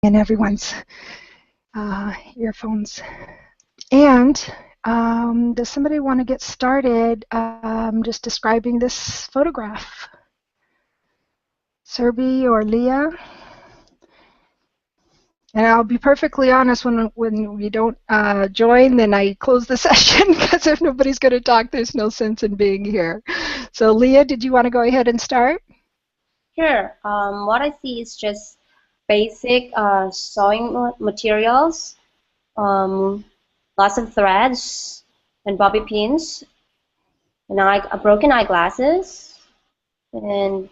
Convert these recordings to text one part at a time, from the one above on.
in everyone's earphones. And does somebody want to get started just describing this photograph? Sindee or Leah? And I'll be perfectly honest, when we don't join, then I close the session, because if nobody's going to talk, there's no sense in being here. So Leah, did you want to go ahead and start? Sure. What I see is just basic sewing materials, lots of threads and bobby pins, and broken eyeglasses. And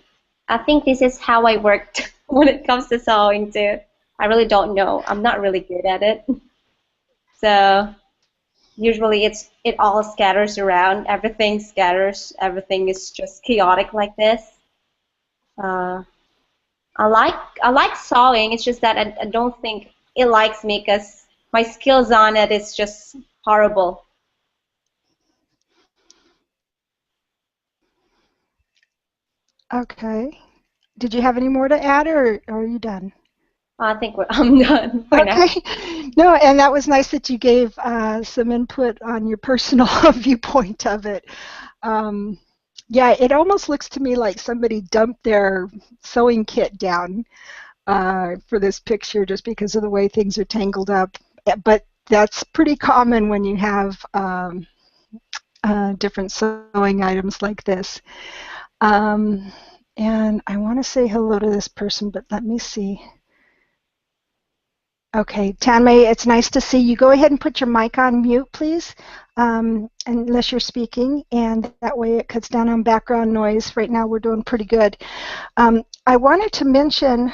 I think this is how I worked when it comes to sewing too. I really don't know. I'm not really good at it. So usually it all scatters around. Everything scatters. Everything is just chaotic like this. Uh, I like sewing. It's just that I don't think it likes me because my skills on it is just horrible. Okay. Did you have any more to add, or are you done? I think I'm done for now. Okay. No, and that was nice that you gave some input on your personal viewpoint of it. Yeah, it almost looks to me like somebody dumped their sewing kit down for this picture, just because of the way things are tangled up. But that's pretty common when you have different sewing items like this. And I want to say hello to this person, but let me see. Okay, Tanmay, it's nice to see you. Go ahead and put your mic on mute, please, unless you're speaking, and that way it cuts down on background noise. Right now we're doing pretty good. I wanted to mention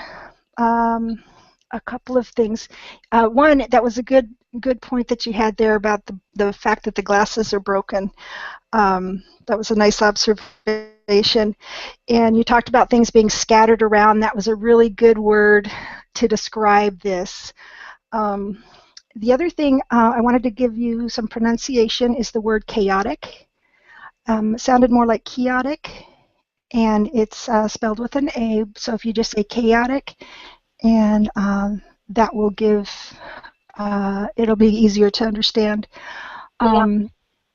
a couple of things. One, that was a good point that you had there about the fact that the glasses are broken. That was a nice observation. And you talked about things being scattered around. That was a really good word to describe this. The other thing I wanted to give you some pronunciation is the word chaotic. It sounded more like chaotic, and it's spelled with an A. So if you just say chaotic, and that will give, it'll be easier to understand. Yeah.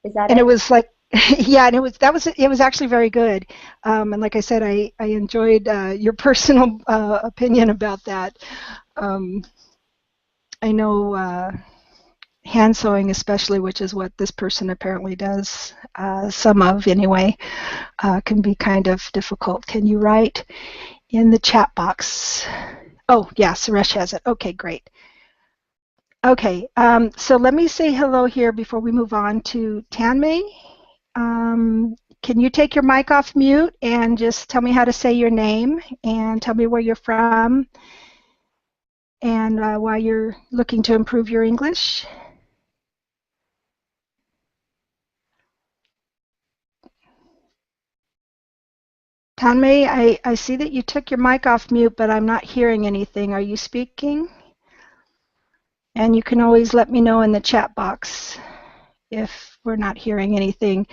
Is that And it? it was like, yeah, and it was actually very good. And like I said, I enjoyed your personal opinion about that. I know hand sewing especially, which is what this person apparently does, some of anyway, can be kind of difficult. Can you write in the chat box? Oh, yeah, Suresh has it. Okay, great. Okay, so let me say hello here before we move on to Tanmay. Can you take your mic off mute and just tell me how to say your name and tell me where you're from and why you're looking to improve your English? Tanmay, I see that you took your mic off mute, but I'm not hearing anything. Are you speaking? And you can always let me know in the chat box if we're not hearing anything.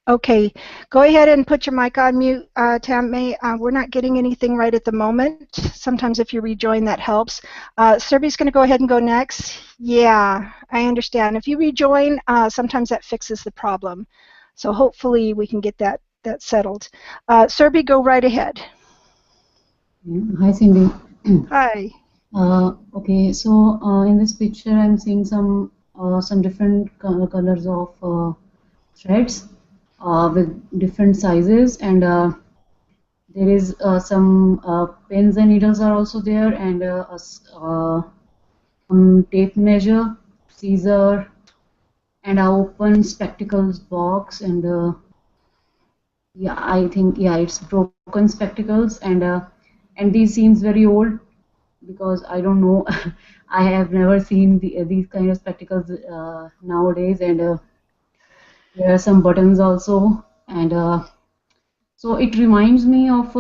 Okay, go ahead and put your mic on mute, Tanmay. We're not getting anything right at the moment. Sometimes if you rejoin, that helps. Serbi's going to go ahead and go next. Yeah, I understand. If you rejoin, sometimes that fixes the problem. So hopefully we can get that settled. Serbi, go right ahead. Hi, Cindy. Hi. Okay, so in this picture, I'm seeing some different colors of threads with different sizes, and there is some pins and needles are also there, and tape measure, scissor, and a open spectacles box, and yeah, I think it's broken spectacles, and these seems very old, because I don't know. I have never seen these kind of spectacles nowadays, and there are some buttons also, and so it reminds me of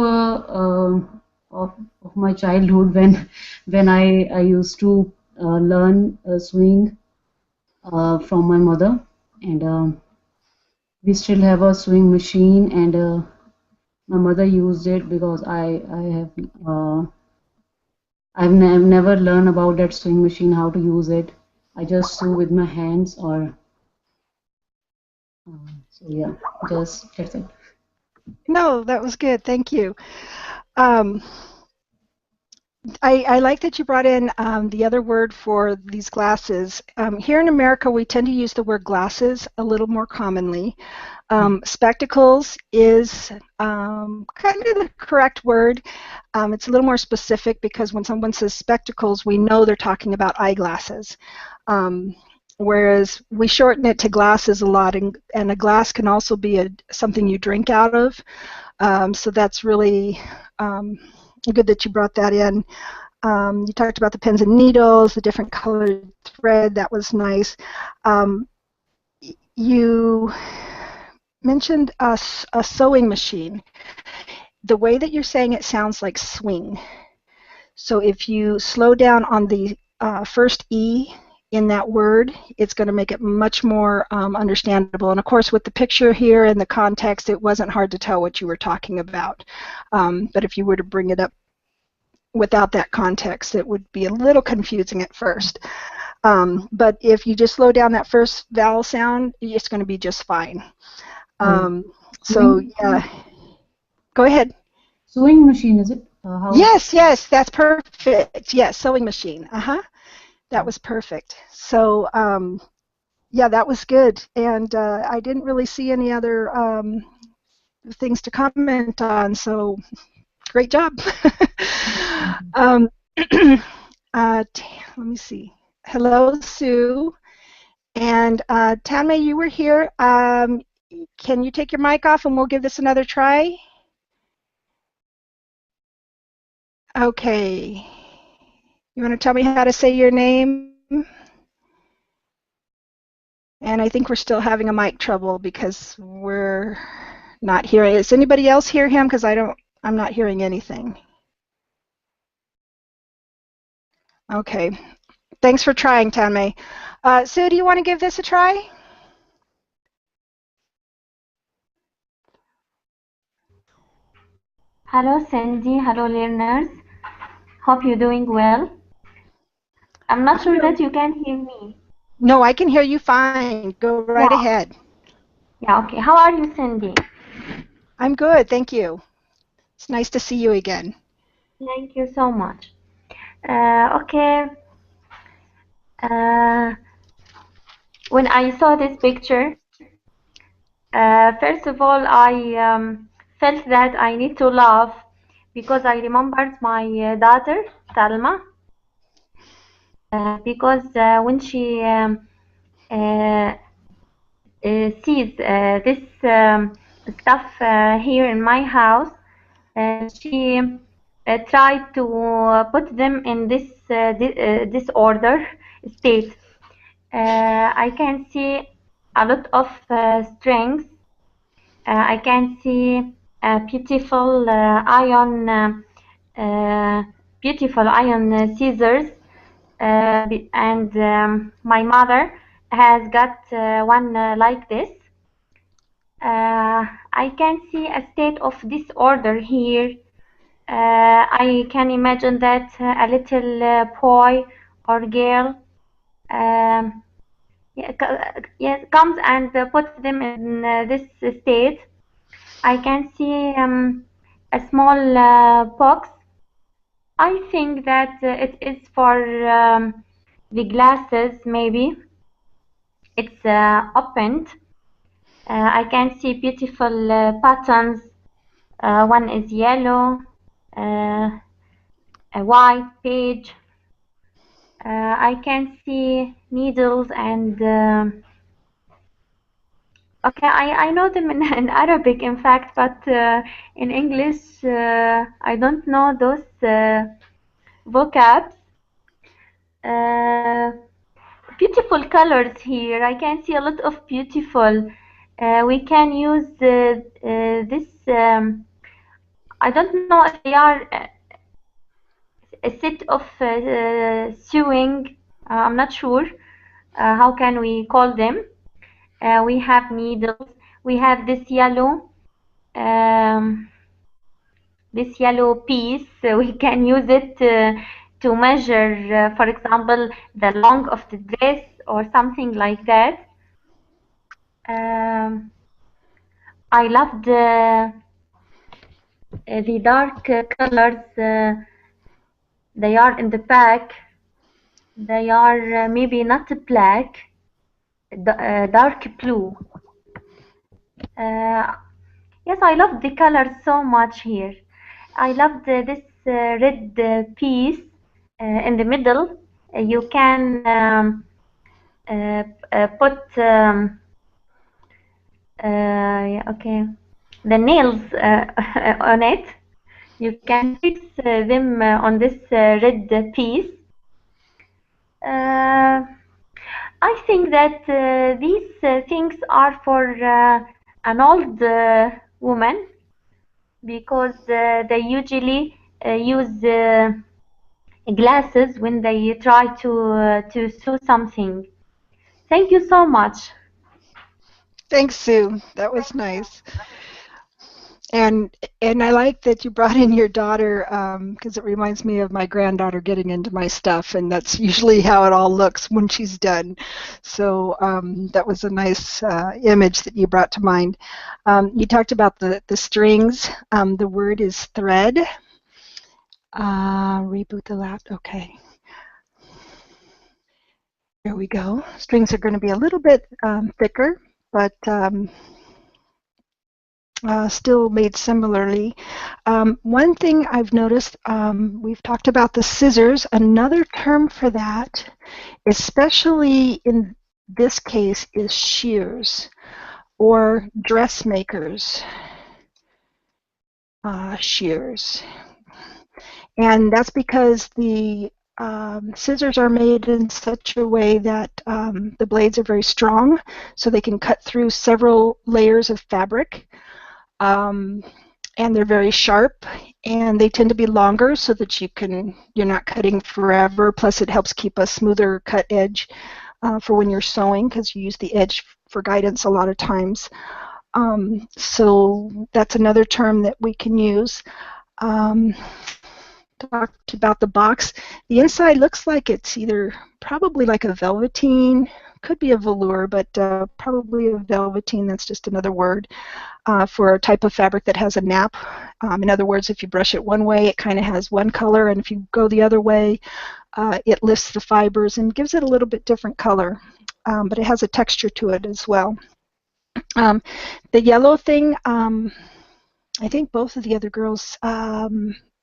my childhood, when I used to learn sewing from my mother, and we still have a sewing machine, and my mother used it because I have I've never learned about that sewing machine, how to use it. I just sew with my hands or so yeah, just that's it. No, that was good. Thank you. Um, I like that you brought in the other word for these glasses. Here in America, we tend to use the word glasses a little more commonly. Spectacles is kind of the correct word. It's a little more specific because when someone says spectacles, we know they're talking about eyeglasses. Whereas we shorten it to glasses a lot, and a glass can also be something you drink out of. So that's really good that you brought that in. You talked about the pins and needles, the different colored thread. That was nice. You mentioned a sewing machine. The way that you're saying it sounds like swing. So if you slow down on the first E in that word, it's going to make it much more understandable. And of course, with the picture here and the context, it wasn't hard to tell what you were talking about. But if you were to bring it up without that context, it would be a little confusing at first. But if you just slow down that first vowel sound, it's going to be just fine. So yeah, go ahead. Sewing machine, is it? How? Yes, that's perfect. Yes, sewing machine. That was perfect. So yeah, that was good. And I didn't really see any other things to comment on. So great job. um, let me see. Hello, Sue. And Tanmay, you were here. Can you take your mic off and we'll give this another try? Okay. You want to tell me how to say your name? And I think we're still having a mic trouble because we're not hearing. Does anybody else hear him? Because I'm not hearing anything. Okay. Thanks for trying, Tanmay. Sue, do you want to give this a try? Hello, Sindee. Hello, learners. Hope you're doing well. I'm not sure that you can hear me. No, I can hear you fine. Go right ahead. Yeah, okay. How are you, Sindee? I'm good, thank you. It's nice to see you again. Thank you so much. Okay. When I saw this picture, first of all, I felt that I need to laugh because I remembered my daughter, Salma, because when she sees this stuff here in my house, she tried to put them in this disorder state. I can see a lot of strings. I can see beautiful iron scissors, and my mother has got one like this. I can see a state of disorder here. I can imagine that a little boy or girl comes and puts them in this state. I can see a small box. I think that it is for the glasses, maybe. It's opened. I can see beautiful patterns. One is yellow, a white page. I can see needles and okay, I know them in Arabic, in fact, but in English I don't know those vocabs. Uh, Beautiful colors here. I can see a lot of beautiful. We can use this. I don't know if they are a set of sewing. I'm not sure. How can we call them? We have needles. We have um, this yellow piece. We can use it to measure, for example, the length of the dress or something like that. I love the dark colors. They are in the back. They are maybe not black, dark blue. Yes, I love the colors so much here. I love this red piece in the middle. You can put yeah, okay, the nails on it. You can fix them on this red piece. I think that these things are for an old woman, because they usually use glasses when they try to sew something. Thank you so much. Thanks, Sue. That was nice. And I like that you brought in your daughter, because it reminds me of my granddaughter getting into my stuff, and that's usually how it all looks when she's done. So that was a nice image that you brought to mind. You talked about the strings. The word is thread. Reboot the laptop. Okay. There we go. Strings are going to be a little bit thicker, but still made similarly. One thing I've noticed, we've talked about the scissors. Another term for that, especially in this case, is shears or dressmakers shears. And that's because the scissors are made in such a way that the blades are very strong, so they can cut through several layers of fabric. And they're very sharp, and they tend to be longer so that you're not cutting forever. Plus, it helps keep a smoother cut edge for when you're sewing, because you use the edge for guidance a lot of times. So that's another term that we can use. Talked about the box. The inside looks like it's either probably like a velveteen, could be a velour, but probably a velveteen. That's just another word for a type of fabric that has a nap. In other words, if you brush it one way, it kind of has one color, and if you go the other way, it lifts the fibers and gives it a little bit different color, but it has a texture to it as well. The yellow thing, I think both of the other girls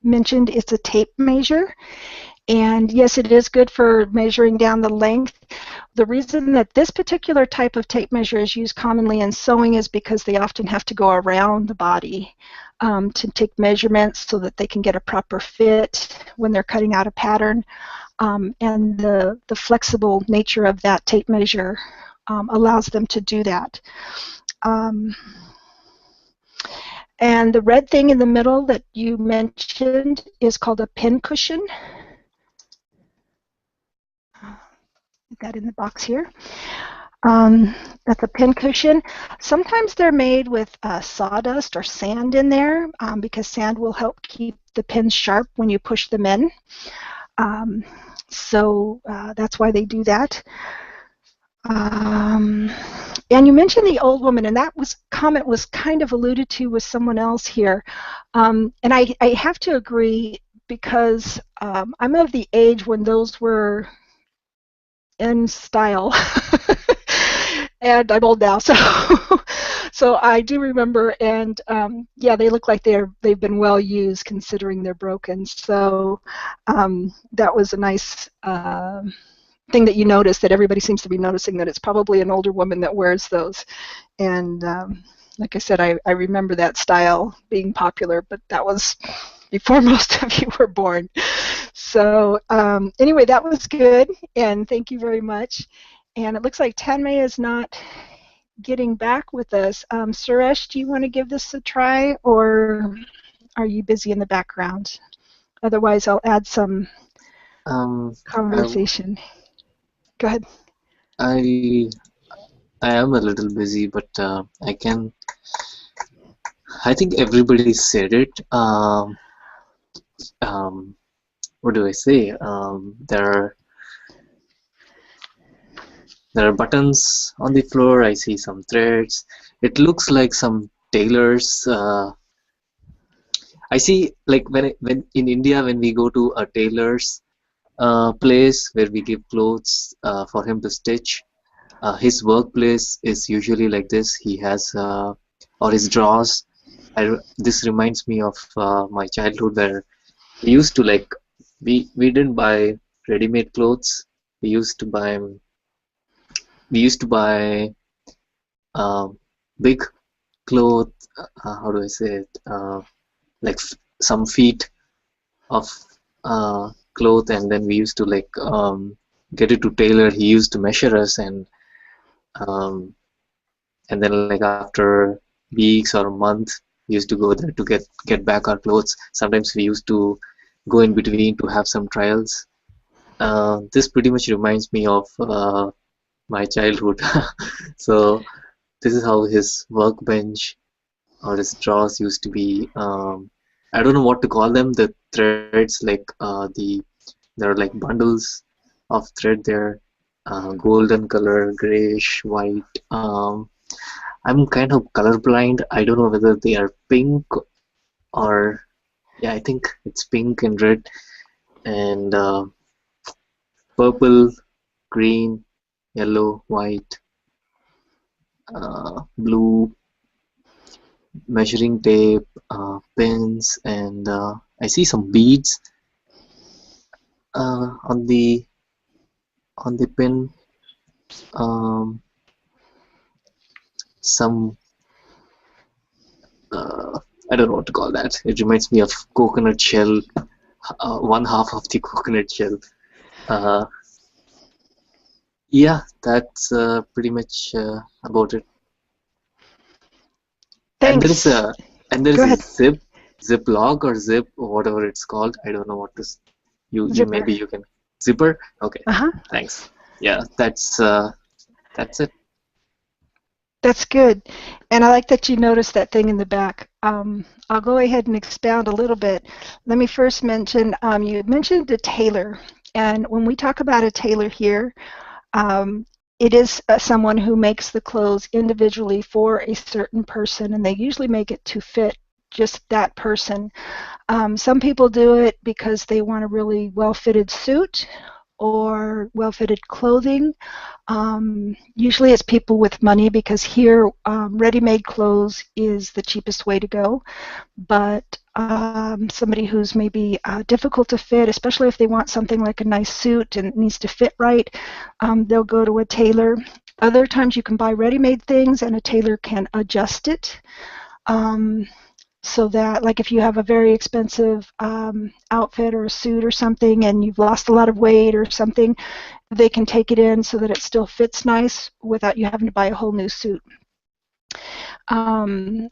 mentioned, it's a tape measure. And yes, it is good for measuring down the length. The reason that this particular type of tape measure is used commonly in sewing is because they often have to go around the body to take measurements so that they can get a proper fit when they're cutting out a pattern. And the flexible nature of that tape measure allows them to do that. And the red thing in the middle that you mentioned is called a pin cushion. Put that in the box here. That's a pin cushion. Sometimes they're made with sawdust or sand in there because sand will help keep the pins sharp when you push them in. So that's why they do that. And you mentioned the old woman, and that comment was kind of alluded to with someone else here. And I have to agree, because I'm of the age when those were in style. And I'm old now, so I do remember, and yeah, they look like they've been well used considering they're broken. So that was a nice thing that you noticed, that everybody seems to be noticing that it's probably an older woman that wears those. And like I said, I remember that style being popular, but that was before most of you were born. So anyway, that was good, and thank you very much. And it looks like Tanmay is not getting back with us. Suresh, do you want to give this a try, or are you busy in the background? Otherwise, I'll add some conversation. Go ahead. I am a little busy, but I think everybody said it. what do I say? There are buttons on the floor. I see some threads. It looks like some tailors. I see like when in India when we go to a tailor's place where we give clothes for him to stitch. His workplace is usually like this. He has or his drawers. This reminds me of my childhood where we used to like we didn't buy ready-made clothes. We used to buy we used to buy um, big cloth. How do I say it? Like some feet of cloth, and then we used to like get it to tailor. He used to measure us, um, and then like after weeks or a month, we used to go there to get back our clothes. Sometimes we used to go in between to have some trials. This pretty much reminds me of my childhood. So this is how his workbench or his drawers used to be. I don't know what to call them. The threads, like there are like bundles of thread there, golden color, grayish, white. I'm kind of colorblind. I don't know whether they are pink or yeah, I think it's pink and red and purple, green, yellow, white, blue, measuring tape, pins, and I see some beads on the pin. Um, some I don't know what to call that. It reminds me of coconut shell, one half of the coconut shell. Uh, yeah, that's pretty much about it. And there is Thanks. a and there Go is a ahead. zip log or zip or whatever it's called. I don't know what to. You Zipper. maybe you can zipper. Okay, Uh-huh. thanks. Yeah, that's it. That's good. And I like that you noticed that thing in the back. I'll go ahead and expound a little bit. Let me first mention, you mentioned a tailor. And when we talk about a tailor here, um, it is someone who makes the clothes individually for a certain person, and they usually make it to fit just that person. Some people do it because they want a really well-fitted suit or well-fitted clothing. Usually it's people with money because here ready-made clothes is the cheapest way to go. But somebody who's maybe difficult to fit, especially if they want something like a nice suit and it needs to fit right, they'll go to a tailor. Other times you can buy ready-made things and a tailor can adjust it. Um, so that, like, if you have a very expensive outfit or a suit or something and you've lost a lot of weight or something, they can take it in so that it still fits nice without you having to buy a whole new suit.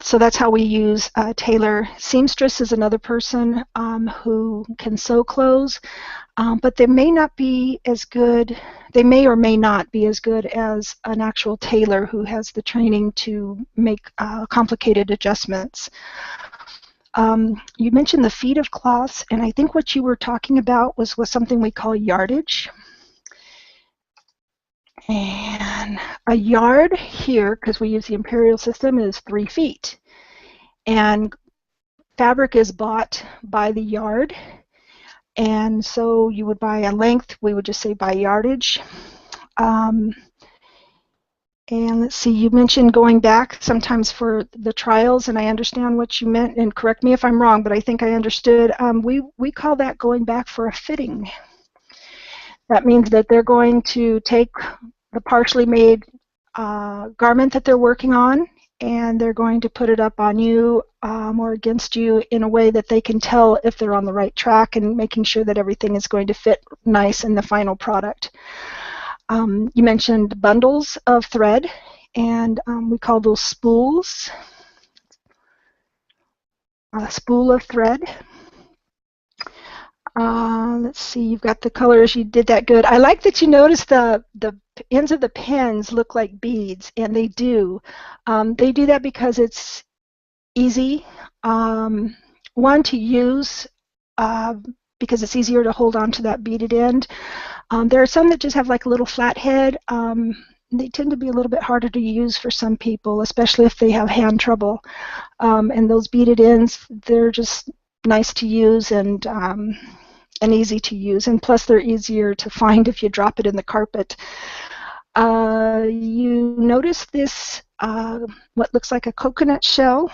So that's how we use tailor. Seamstress is another person who can sew clothes, but they may not be as good, they may or may not be as good as an actual tailor who has the training to make complicated adjustments. You mentioned the feet of cloths, and I think what you were talking about was something we call yardage. And a yard here, because we use the imperial system, is 3 feet. And fabric is bought by the yard. And so you would buy a length, we would just say by yardage. And let's see, you mentioned going back sometimes for the trials, and I understand what you meant, and correct me if I'm wrong, but I think I understood. We call that going back for a fitting. That means that they're going to take the partially made garment that they're working on, and they're going to put it up on you or against you in a way that they can tell if they're on the right track and making sure that everything is going to fit nice in the final product. You mentioned bundles of thread, and we call those spools. A spool of thread. Let's see, you've got the colors, you did that good. I like that you noticed the ends of the pens look like beads, and they do. They do that because it's easy, one, to use. because it's easier to hold on to that beaded end. There are some that just have like a little flat head. They tend to be a little bit harder to use for some people, especially if they have hand trouble. And those beaded ends, they're just nice to use and easy to use. And plus, they're easier to find if you drop it in the carpet. You notice this, what looks like a coconut shell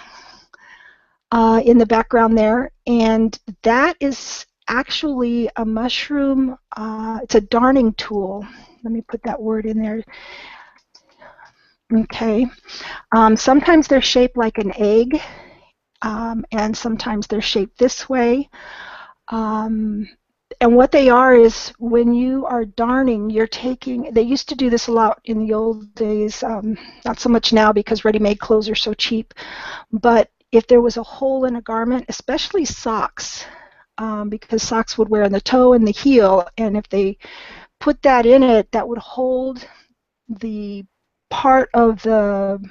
in the background there, and that is actually a mushroom. It's a darning tool. Let me put that word in there. Okay. Sometimes they're shaped like an egg, and sometimes they're shaped this way. And what they are is when you are darning, you're taking, they used to do this a lot in the old days, not so much now because ready-made clothes are so cheap, but if there was a hole in a garment, especially socks, because socks would wear on the toe and the heel, and if they put that in it, that would hold the part of the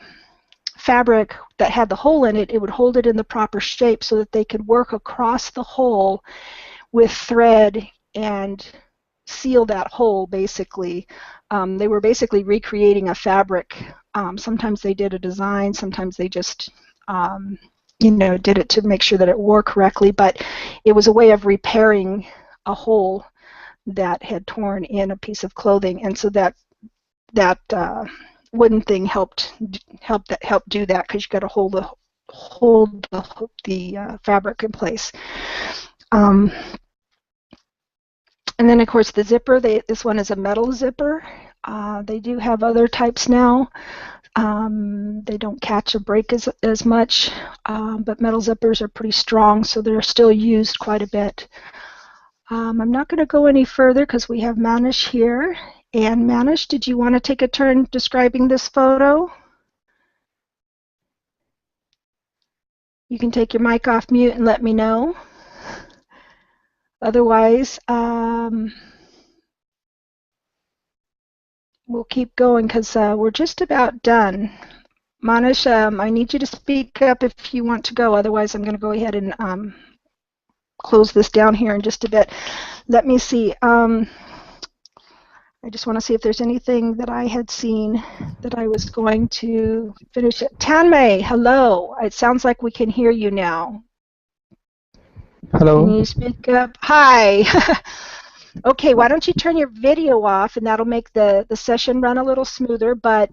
fabric that had the hole in it, it would hold it in the proper shape so that they could work across the hole with thread and seal that hole, basically. They were basically recreating a fabric. Sometimes they did a design, sometimes they just did it to make sure that it wore correctly, but it was a way of repairing a hole that had torn in a piece of clothing, and so that wooden thing helped do that, because you got to hold the fabric in place. And then, of course, the zipper. This one is a metal zipper. They do have other types now. They don't catch or break as much, but metal zippers are pretty strong, so they're still used quite a bit. I'm not going to go any further because we have Manish here. And Manish, did you want to take a turn describing this photo? You can take your mic off mute and let me know. Otherwise, we'll keep going because we're just about done. Manish, I need you to speak up if you want to go. Otherwise, I'm going to go ahead and close this down here in just a bit. Let me see. I just want to see if there's anything that I had seen that I was going to finish it. Tanmay, hello. It sounds like we can hear you now. Hello. Can you speak up? Hi. Okay, why don't you turn your video off, and that'll make the session run a little smoother, but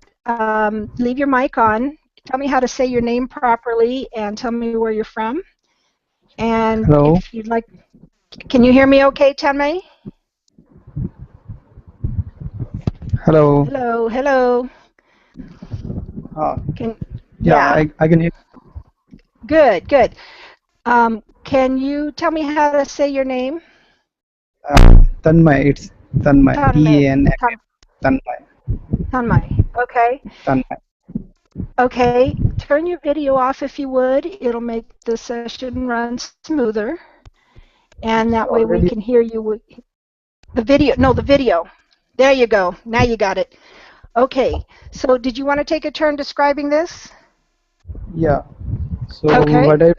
leave your mic on. Tell me how to say your name properly, and tell me where you're from. And Hello. if you'd like, can you hear me okay, Tanmay? Hello. Hello, hello. Yeah, I can hear. Good, good. Can you tell me how to say your name? Tanmay, it's Tanmay. Tanmay. T-A-N-M-A. Tanmay. Tanmay. Okay. Tanmay. Okay. Turn your video off if you would. It'll make the session run smoother. And that way we can hear you. The video. No, the video. There you go. Now you got it. Okay. So did you want to take a turn describing this? Yeah. So okay. what I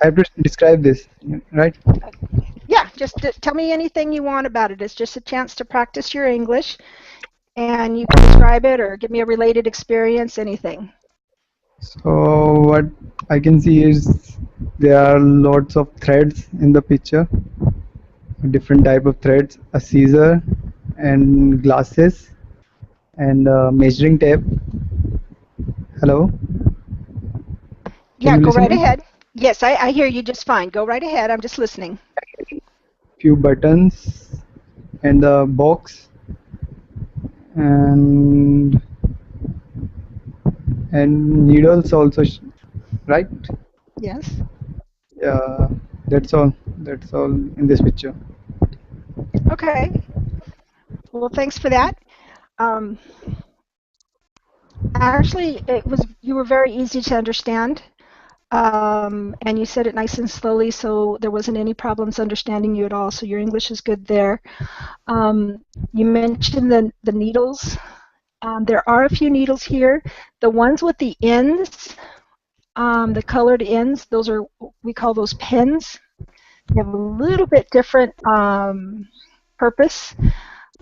have to describe this, right? Yeah, just tell me anything you want about it. It's just a chance to practice your English, and you can describe it or give me a related experience, anything. So what I can see is there are lots of threads in the picture, different type of threads, a scissor and glasses and measuring tape. Hello? Yeah, go right ahead. Yes, I hear you just fine. Go right ahead. I'm just listening. Few buttons and the box and needles also, right? Yes. Yeah, that's all. That's all in this picture. Okay. Well, thanks for that. Actually, you were very easy to understand. And you said it nice and slowly, so there wasn't any problems understanding you at all, so your English is good there. You mentioned the needles. There are a few needles here. The ones with the ends, the colored ends, we call those pins. They have a little bit different purpose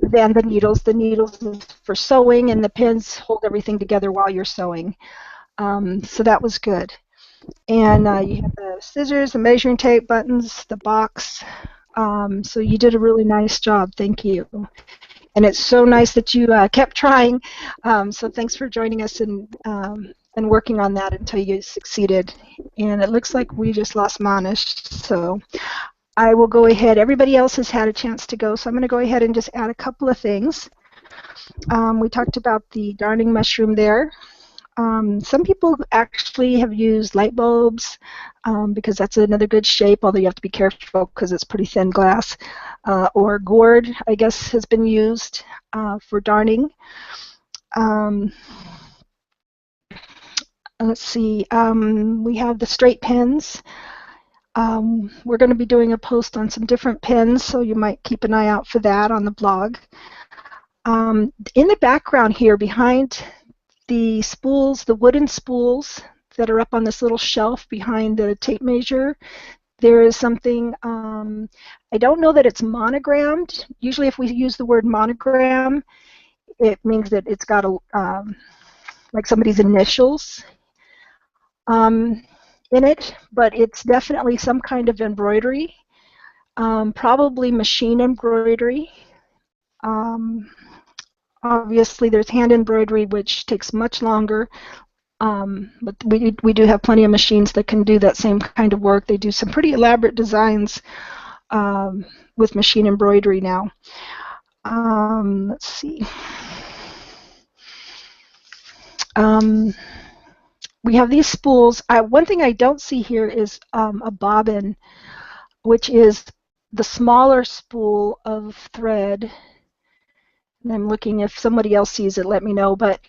than the needles. The needles is for sewing, and the pins hold everything together while you're sewing. So that was good. And you have the scissors, the measuring tape, buttons, the box. So you did a really nice job. Thank you. And it's so nice that you kept trying. So thanks for joining us and working on that until you succeeded. And it looks like we just lost Manish. So I will go ahead. Everybody else has had a chance to go, so I'm going to go ahead and just add a couple of things. We talked about the darning mushroom there. Some people actually have used light bulbs because that's another good shape, although you have to be careful because it's pretty thin glass. Or gourd, I guess, has been used for darning. Let's see, we have the straight pins. We're going to be doing a post on some different pins, so you might keep an eye out for that on the blog. In the background here, behind the spools, the wooden spools that are up on this little shelf behind the tape measure, there is something, I don't know that it's monogrammed. Usually if we use the word monogram, it means that it's got a, like somebody's initials in it, but it's definitely some kind of embroidery, probably machine embroidery. Obviously there's hand embroidery, which takes much longer, but we do have plenty of machines that can do that same kind of work. They do some pretty elaborate designs with machine embroidery now. Let's see. We have these spools. One thing I don't see here is a bobbin, which is the smaller spool of thread. And I'm looking, if somebody else sees it, let me know. But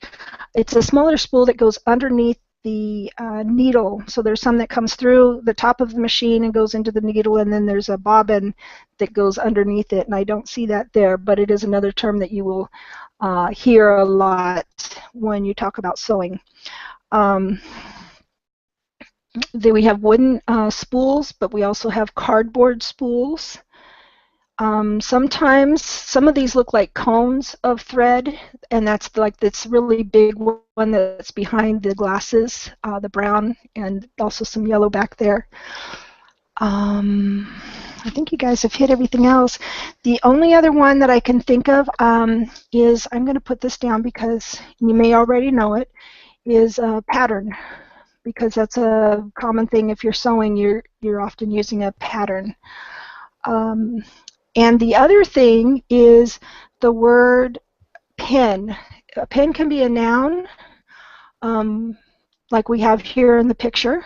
it's a smaller spool that goes underneath the needle. So there's some that comes through the top of the machine and goes into the needle, and then there's a bobbin that goes underneath it. And I don't see that there, but it is another term that you will hear a lot when you talk about sewing. Then we have wooden spools, but we also have cardboard spools. Sometimes some of these look like cones of thread, and that's like this really big one that's behind the glasses, the brown, and also some yellow back there. I think you guys have hit everything else. The only other one that I can think of is, I'm going to put this down because you may already know it, is a pattern, because that's a common thing. If you're sewing, you're often using a pattern. And the other thing is the word pin. A pin can be a noun, like we have here in the picture.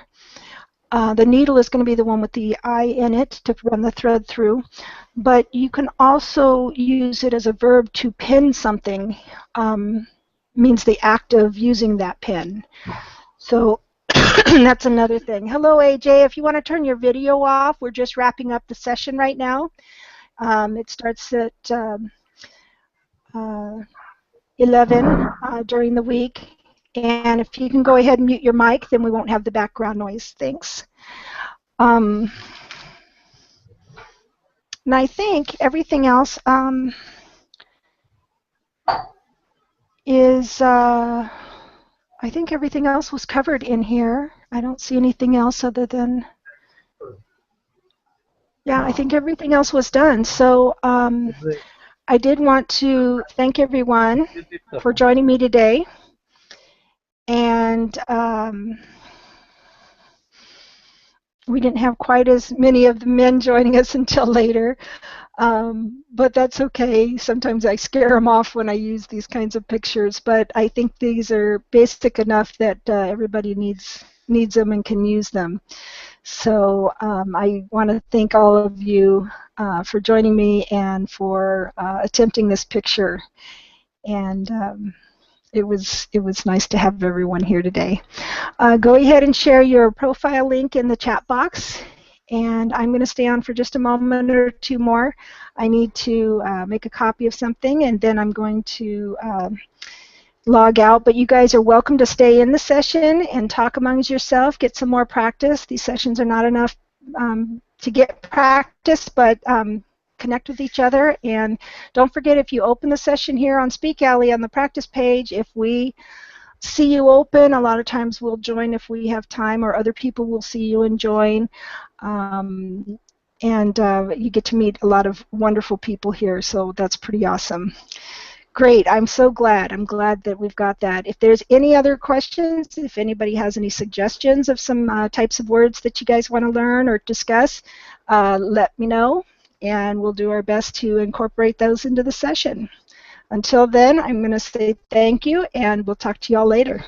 The needle is going to be the one with the eye in it to run the thread through. But you can also use it as a verb to pin something. Means the act of using that pin. So that's another thing. Hello, AJ. If you want to turn your video off, we're just wrapping up the session right now. It starts at 11 during the week. And if you can go ahead and mute your mic, then we won't have the background noise. Thanks. And I think everything else is, I think everything else was covered in here. I don't see anything else other than, yeah, I think everything else was done. So I did want to thank everyone for joining me today. And we didn't have quite as many of the men joining us until later, but that's okay. Sometimes I scare them off when I use these kinds of pictures, but I think these are basic enough that everybody needs them and can use them. So I want to thank all of you for joining me and for attempting this picture. And it was nice to have everyone here today. Go ahead and share your profile link in the chat box, and I'm going to stay on for just a moment or two more. I need to make a copy of something, and then I'm going to log out. But you guys are welcome to stay in the session and talk amongst yourself, get some more practice. These sessions are not enough to get practice, but connect with each other. And don't forget, if you open the session here on Speak Alley on the practice page, if we see you open, a lot of times we'll join if we have time, or other people will see you and join. And you get to meet a lot of wonderful people here, so that's pretty awesome. Great, I'm so glad. I'm glad that we've got that. If there's any other questions, if anybody has any suggestions of some types of words that you guys want to learn or discuss, let me know, and we'll do our best to incorporate those into the session. Until then, I'm going to say thank you, and we'll talk to you all later.